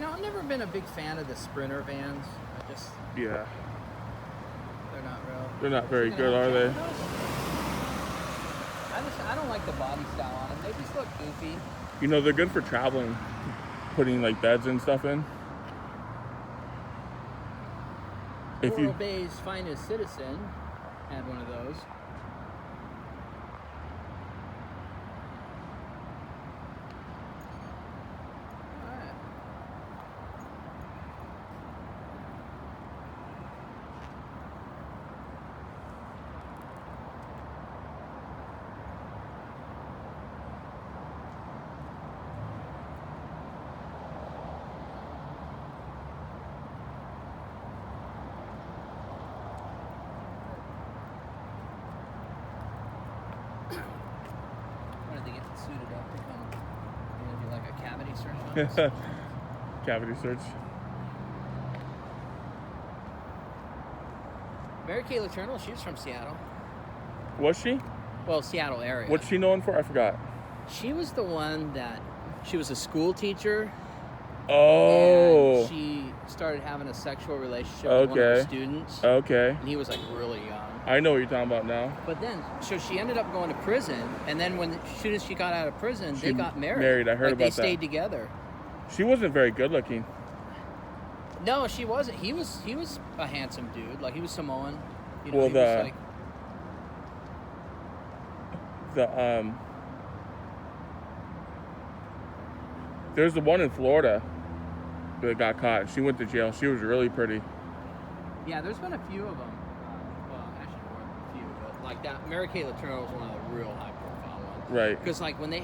You know, I've never been a big fan of the Sprinter vans. Yeah. They're not real. They're not very good, are they? I don't like the body style on them. They just look goofy. You know, they're good for traveling, putting like beds and stuff in. Laurel Bay's finest citizen had one of those. Cavity search. Mary Kay Letourneau, she was from Seattle. Was she? Well, Seattle area. What's she known for? I forgot. She was the one that, she was a school teacher. Oh. And she started having a sexual relationship with one of her students. Okay. And he was like really young. I know what you're talking about now. But then, so she ended up going to prison, and then as soon as she got out of prison, they got married. I heard about that. They stayed together. She wasn't very good looking. No, she wasn't. He was a handsome dude. Like, he was Samoan. You know, well, he was like, there's the one in Florida that got caught. She went to jail. She was really pretty. Yeah, there's been a few of them. Well, actually more than a few, but like that, Mary Kay Letourneau was one of the real high-profile ones. Right. Because like when they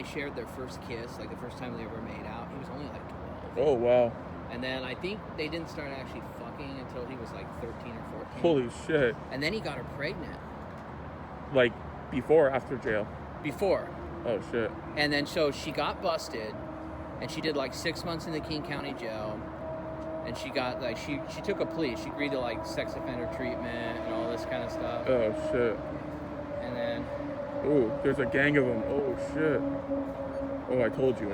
shared their first kiss, like the first time they ever made out, he was only like 12. Oh wow. And then I think they didn't start actually fucking until he was like 13 or 14. Holy shit. And then he got her pregnant. Like before or after jail? Before. Oh shit. And then so she got busted, and she did like 6 months in the King County jail. And she got like she took a plea. She agreed to like sex offender treatment and all this kind of stuff. Oh shit. And then. Ooh, there's a gang of them. Oh shit. Oh, I told you.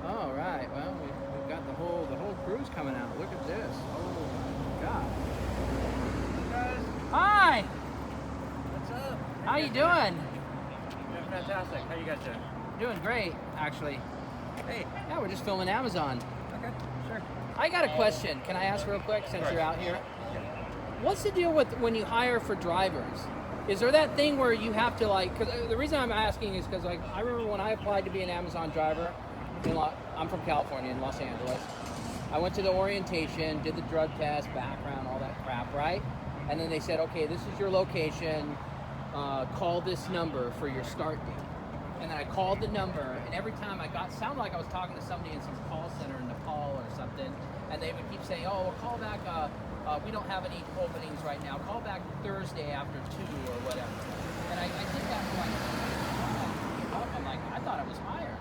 All right. Well, we've got the whole crew's coming out. Look at this. Oh my god. Hey guys. Hi. What's up? How you doing? Doing fantastic. How you guys doing? Doing great, actually. Hey. Yeah, we're just filming Amazon. Okay. Sure. I got a question. Can I ask real quick since you're out here? What's the deal with when you hire for drivers? Is there that thing where you have to like, because the reason I'm asking is because like I remember when I applied to be an Amazon driver, I'm from California in Los Angeles. I went to the orientation, did the drug test, background, all that crap, right? And then they said, okay, this is your location, call this number for your start date. And then I called the number, and every time sounded like I was talking to somebody in some call center in Nepal or something, and they would keep saying, oh, well, call back, we don't have any openings right now. Call back Thursday after 2 or whatever. And I did that for like, I'm like, I thought I was hired.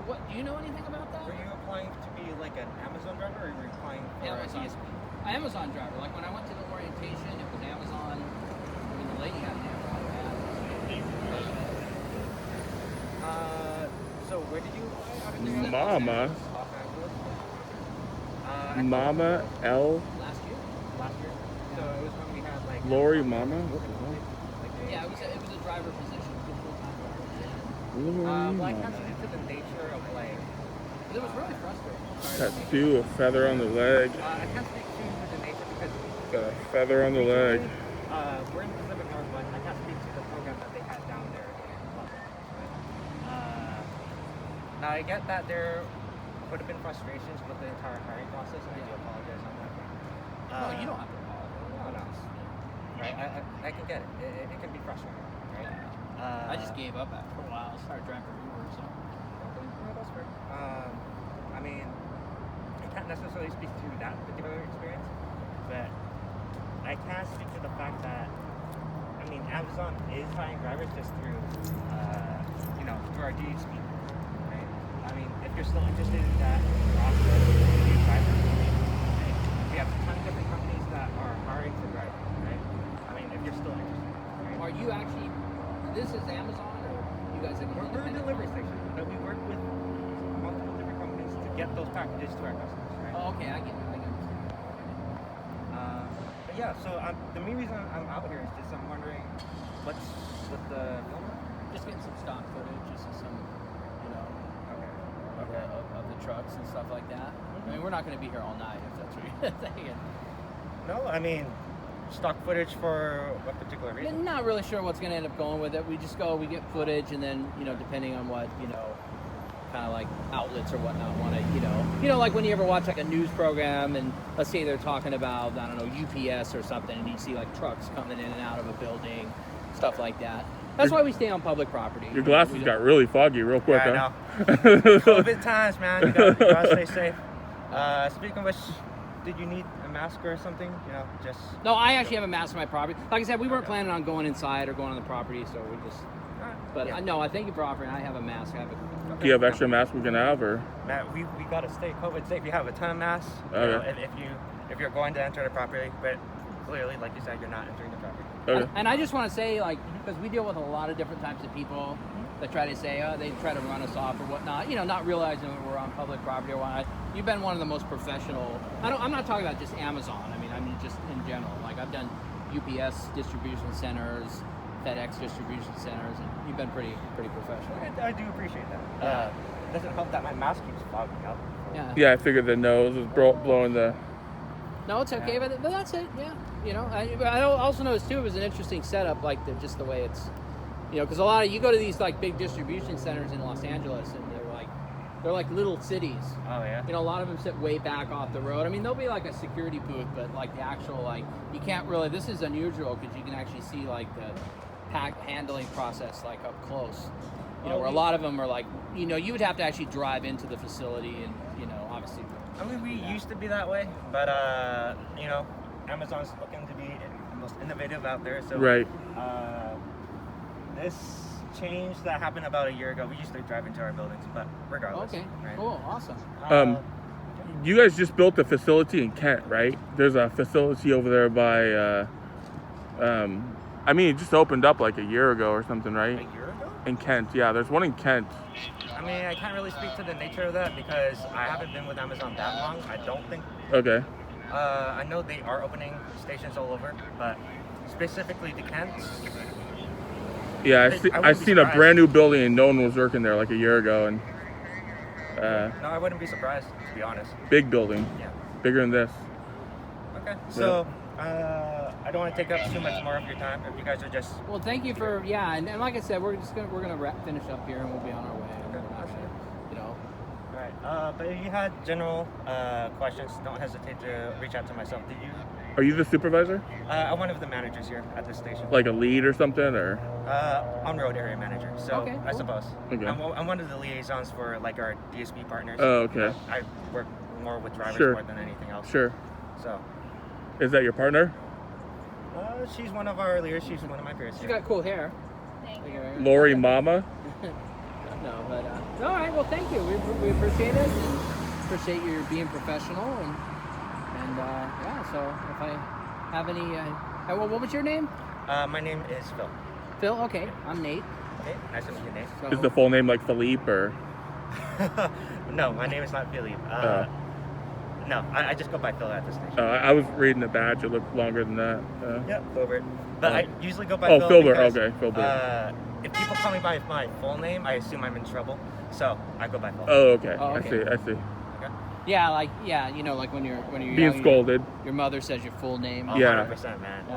What, do you know anything about that? Were you applying to be like an Amazon driver, or were you applying for Amazon. a DSP? Amazon driver. Like when I went to the orientation, it was Amazon. I mean, the lady had an Amazon ad. So where did you apply? Mama. Mama L. Last year. So it was when we had like Lori Mama. What the hell? Yeah, it was a driver position, a full-time driver position. Well, I can't speak to the nature of like. But it was really frustrating. Tattoo, a feather on the leg. I can't speak to the nature because. Got a feather on the leg. We're in the Pacific Northwest. I can't speak to the program that they had down there. Now I get that there would have been frustrations with the entire hiring process, and I do apologize on that. No, you don't have to apologize. No. Right, I can get it. It can be frustrating, right? I just gave up after a while. I started driving for Uber, so. No, that's fair. I mean, I can't necessarily speak to that particular experience, but I can speak to the fact that, I mean, Amazon is hiring drivers just through, through our DSP, right? I mean, if you're still interested in that process, to be a driver, right? We have a ton of different companies that are hiring for drivers, right? I mean, if you're still interested, right? Are you actually, this is Amazon, or you guys are We're a delivery station, but we work with get those packages to our customers, right? Oh, okay, I get it. But yeah, so the main reason I'm out here is just I'm wondering what's with the filmer. Just getting some stock footage, just some, you know, Okay. of the trucks and stuff like that. I mean, we're not going to be here all night if that's what you're thinking. No, I mean, stock footage for what particular reason? Not really sure what's going to end up going with it. We just go, we get footage, and then, you know, depending on what, you know, kind of like outlets or whatnot want to, you know, like when you ever watch like a news program and let's say they're talking about, I don't know, UPS or something, and you see like trucks coming in and out of a building, stuff like that. That's why we stay on public property. Your glasses got really foggy real quick, Yeah, huh? I know. COVID times, man. You gotta stay safe. Speaking of which, did you need a mask or something? You know, just. No, I actually have a mask on my property. Like I said, we weren't planning on going inside or going on the property, so we just. But yeah. no, I thank you for offering. I have a mask. I have a. Do you have extra masks we can have, or? Matt, we gotta stay COVID safe. We have a ton of masks. Okay. You know, if you're going to enter the property, but clearly, like you said, you're not entering the property. Okay. And I just want to say, like, because we deal with a lot of different types of people that try to say, they try to run us off or whatnot, you know, not realizing that we're on public property or whatnot. You've been one of the most professional. I'm not talking about just Amazon. I mean just in general. Like, I've done UPS distribution centers, FedEx distribution centers, and you've been pretty professional. I do appreciate that. Yeah. Doesn't help that my mask keeps fogging up. Yeah. Yeah, I figured the nose was blowing the. No, it's okay, but that's it. Yeah, you know. I also noticed too it was an interesting setup, like just the way it's, you know, because a lot of you go to these like big distribution centers in Los Angeles, and they're like little cities. Oh yeah. You know, a lot of them sit way back off the road. I mean, there'll be like a security booth, but like the actual like you can't really. This is unusual because you can actually see like the pack handling process like up close. You know, where a lot of them are like, you know, you would have to actually drive into the facility, and you know, obviously. I mean, we used to be that way, but you know, Amazon's looking to be the most innovative out there. So Right. This change that happened about a year ago, we used to drive into our buildings, but regardless. Okay. Right? Cool. Awesome. You guys just built a facility in Kent, right? There's a facility over there by. I mean, it just opened up like a year ago or something, right? A year ago? In Kent, yeah. There's one in Kent. I mean, I can't really speak to the nature of that because I haven't been with Amazon that long. I don't think. Okay. I know they are opening stations all over, but specifically to Kent. Yeah, I wouldn't be seen a surprised. brand new building and no one was working there like a year ago, and No, I wouldn't be surprised, to be honest. big building, Yeah. bigger than this. Okay. So, I don't want to take up too much more of your time. If you guys are just. Well, thank you for and like I said, we're gonna finish up here and we'll be on our way. Okay. We're not sure, you know. All right. But if you had general questions, don't hesitate to reach out to myself. Did you? Are you the supervisor? I'm one of the managers here at this station. Like a lead or something, or? On-road area manager. So Okay, I cool. suppose. Okay. I'm one of the liaisons for like our DSP partners. Oh, okay. I work more with drivers Sure. more than anything else. Sure. So. Is that your partner? She's one of our leaders. She's one of my peers. She's got cool hair. Thank Like you. her- Lori Mama? No, but all right. Well, thank you. We appreciate it. And appreciate you being professional and yeah. So if I have any, what was your name? My name is Phil. Phil. Okay, I'm Nate. Okay, nice to meet you, Nate. So, Is the full name like Philippe or? No, my name is not Philippe. No, I just go by Phil at this station. I was reading the badge. It looked longer than that. Yep, Filbert. But I usually go by Oh, Phil. Filbert. because, Okay, Filbert. If people call me by my full name, I assume I'm in trouble. So I go by Phil. Oh, okay. Oh, okay. I see. Okay. yeah, you know, like when you're Being young, scolded. Your mother says your full name. Oh, Yeah. 100%, man. All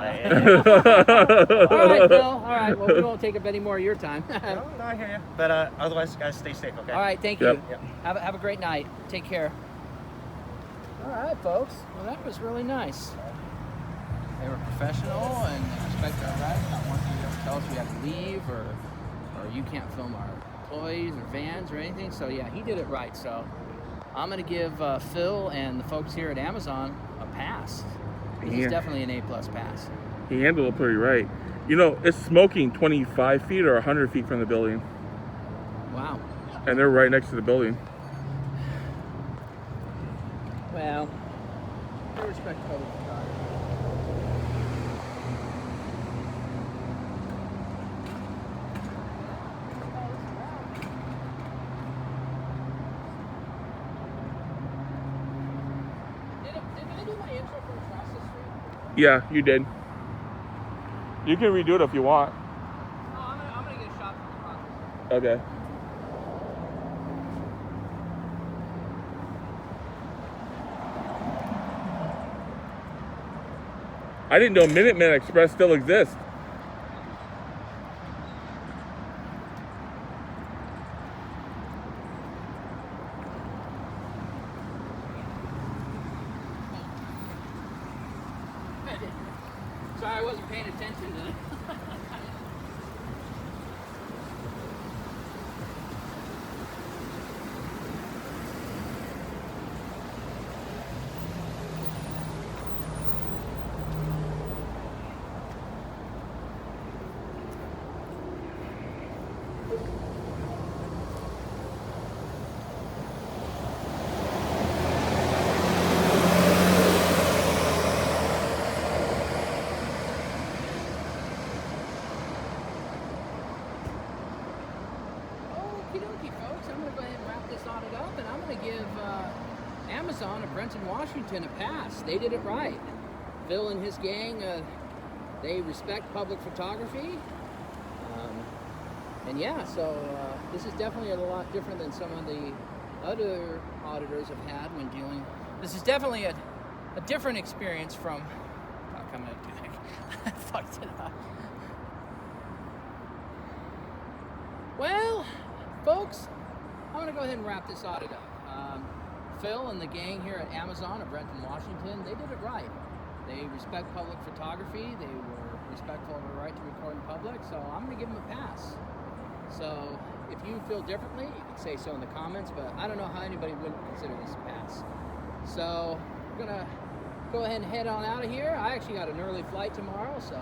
right, Phil. All right. Well, we won't take up any more of your time. No, I hear you. But otherwise, guys, stay safe, okay? All right. Thank you. Yep. Yep. Have a great night. Take care. All right, folks. Well, that was really nice. They were professional and they respect our rights. Not one thing to tell us we have to leave or you can't film our employees or vans or anything. So yeah, he did it right. So I'm gonna give Phil and the folks here at Amazon a pass. This Yeah. is definitely an A+ pass. He handled it pretty right. You know, it's smoking 25 feet or 100 feet from the building, Wow. and they're right next to the building. Well, I respect public photography. I do my intro from across the street? Yeah, you did. You can redo it if you want. Oh, I'm gonna get a shot from across the street. Okay. I didn't know Minuteman Express still exists. Sorry, I wasn't paying attention to it. Okie dokie, folks. I'm going to go ahead and wrap this audit up, and I'm going to give Amazon of Brenton, Washington a pass. They did it right. Phil and his gang, they respect public photography. And yeah, so this is definitely a lot different than some of the other auditors have had when dealing. This is definitely a different experience from. Fuck, I'm going to do that. I fucked it up. Well, folks, I'm going to go ahead and wrap this audit up. Phil and the gang here at Amazon of Brenton, Washington, they did it right. They respect public photography. They were respectful of the right to record in public, so I'm going to give them a pass. So if you feel differently, you can say so in the comments, but I don't know how anybody wouldn't consider this a pass. So we're going to go ahead and head on out of here. I actually got an early flight tomorrow, so